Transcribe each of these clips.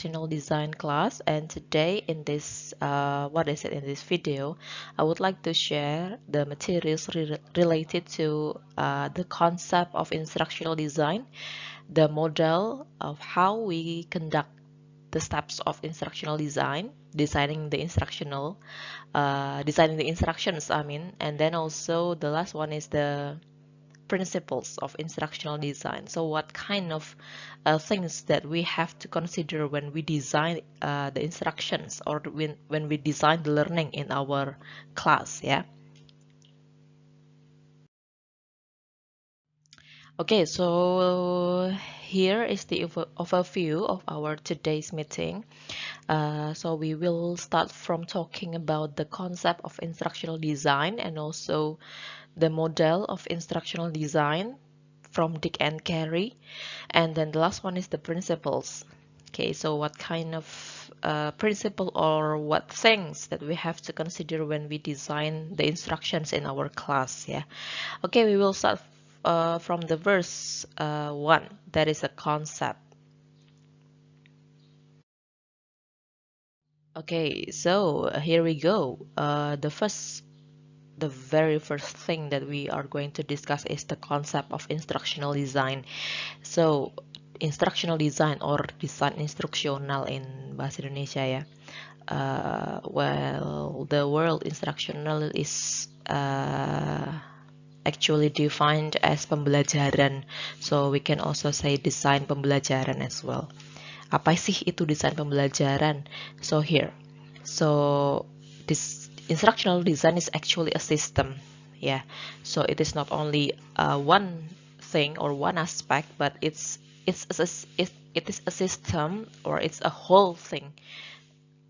instructional design class, and today in this in this video, I would like to share the materials related to the concept of instructional design, the model of how we conduct the steps of instructional design, designing the instructions, and then also the last one is the principles of instructional design. So what kind of things that we have to consider when we design the instructions, or when we design the learning in our class, yeah. Okay, so here is the overview of our today's meeting. So we will start from talking about the concept of instructional design and also the model of instructional design from Dick and Carey. And then the last one is the principles. Okay, so what kind of principle or what things that we have to consider when we design the instructions in our class, yeah. Okay, we will start from the verse 1, that is a concept. Okay, so here we go. The very first thing that we are going to discuss is the concept of instructional design. So, instructional design or desain instruksional in bahasa Indonesia, ya. Well, the word instructional is actually defined as pembelajaran. So, we can also say desain pembelajaran as well. Apa sih itu desain pembelajaran? So here, this instructional design is actually a system, yeah. So it is not only one thing or one aspect, but it is a system, or it's a whole thing.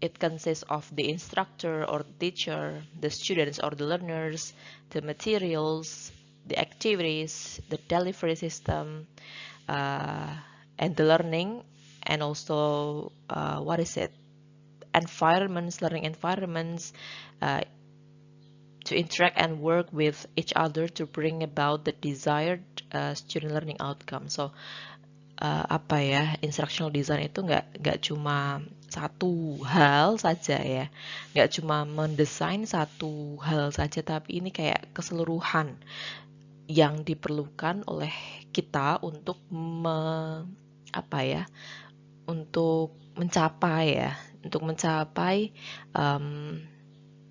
It consists of the instructor or teacher, the students or the learners, the materials, the activities, the delivery system, and the learning, and also learning environments, to interact and work with each other to bring about the desired student learning outcome. So instructional design itu nggak cuma satu hal saja, ya, nggak cuma mendesain satu hal saja, tapi ini kayak keseluruhan yang diperlukan oleh kita untuk untuk mencapai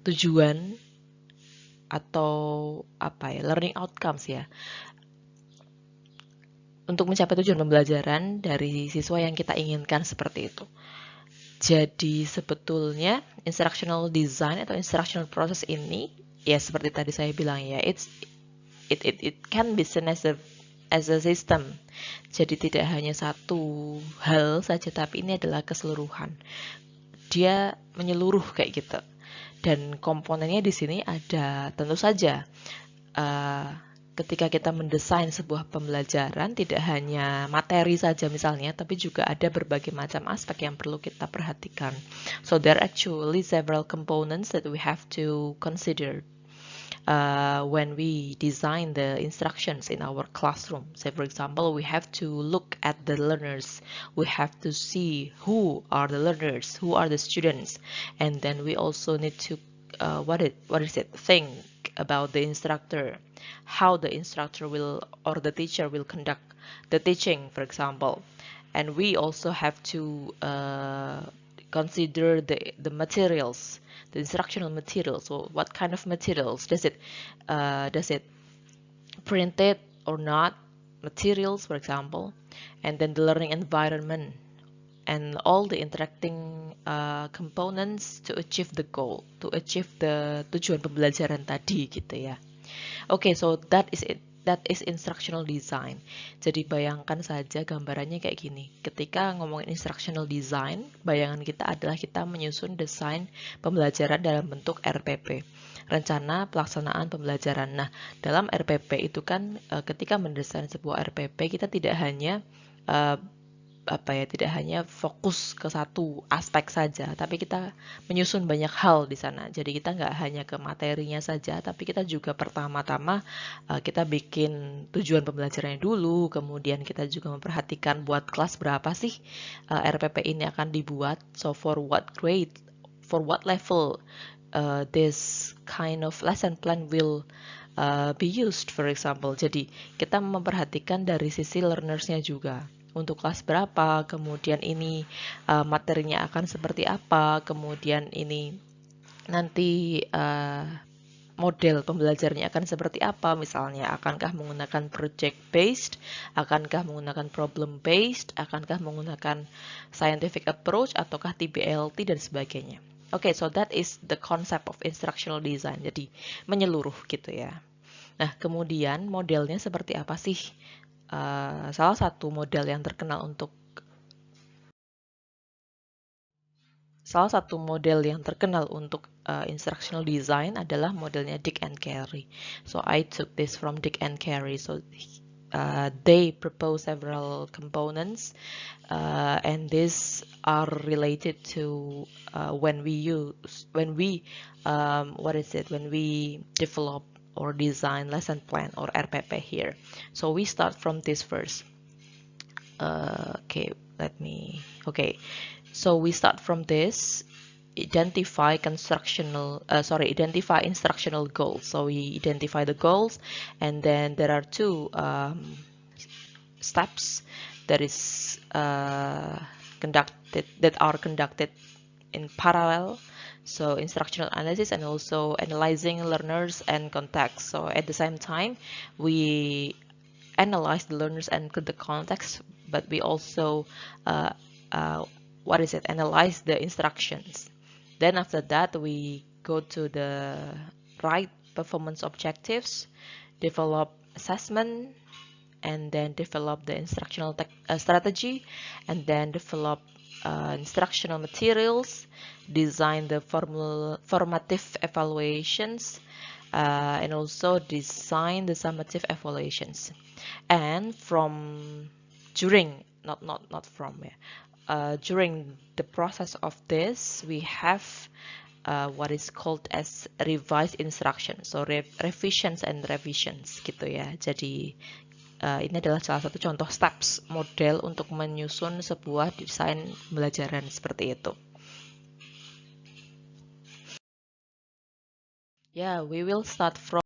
tujuan atau learning outcomes, ya. Untuk mencapai tujuan pembelajaran dari siswa yang kita inginkan, seperti itu. Jadi sebetulnya instructional design atau instructional process ini, ya seperti tadi saya bilang, ya, it can be seen as a system. Jadi tidak hanya satu hal saja, tapi ini adalah keseluruhan. Dia menyeluruh kayak gitu. Dan komponennya di sini ada, tentu saja, ketika kita mendesain sebuah pembelajaran, tidak hanya materi saja misalnya, tapi juga ada berbagai macam aspek yang perlu kita perhatikan. So there are actually several components that we have to consider when we design the instructions in our classroom. Say, for example, we have to look at the learners. We have to see who are the learners, who are the students, and then we also need to think about the instructor, how the instructor or the teacher will conduct the teaching, for example. And we also have to consider the materials, the instructional materials. So what kind of materials? Does it printed or not? Materials, for example. And then the learning environment and all the interacting components to achieve the goal, to achieve the tujuan pembelajaran tadi, gitu ya. Okay, so that is it. That is instructional design. Jadi bayangkan saja gambarannya kayak gini. Ketika ngomongin instructional design, bayangan kita adalah kita menyusun desain pembelajaran dalam bentuk RPP. Rencana pelaksanaan pembelajaran. Nah, dalam RPP itu kan ketika mendesain sebuah RPP, kita tidak hanya tidak hanya fokus ke satu aspek saja, tapi kita menyusun banyak hal di sana. Jadi kita nggak hanya ke materinya saja, tapi kita juga pertama-tama kita bikin tujuan pembelajarannya dulu, kemudian kita juga memperhatikan buat kelas berapa sih RPP ini akan dibuat, so for what grade, for what level this kind of lesson plan will be used, for example. Jadi kita memperhatikan dari sisi learnersnya juga. Untuk kelas berapa, kemudian ini materinya akan seperti apa, kemudian ini nanti model pembelajarannya akan seperti apa, misalnya akankah menggunakan project based, akankah menggunakan problem based, akankah menggunakan scientific approach, ataukah TBLT dan sebagainya. Oke, so that is the concept of instructional design, jadi menyeluruh gitu ya. Nah, kemudian modelnya seperti apa sih? Salah satu model yang terkenal untuk instructional design adalah modelnya Dick and Carey. So I took this from Dick and Carey. So they propose several components, and these are related to when we develop or design lesson plan or RPP here. So we start from this first. So we start from this, identify instructional goals. So we identify the goals, and then there are two steps that are conducted in parallel. So instructional analysis and also analyzing learners and context. So at the same time, we analyze the learners and the context, but we also analyze the instructions. Then after that, we go to the right performance objectives, develop assessment, and then develop the instructional strategy, and then develop instructional materials, design the formative evaluations, and also design the summative evaluations. And during the process of this, we have what is called as revised instructions, so revisions and revisions gitu ya. Jadi ini adalah salah satu contoh steps model untuk menyusun sebuah desain pembelajaran seperti itu. Yeah, we will start from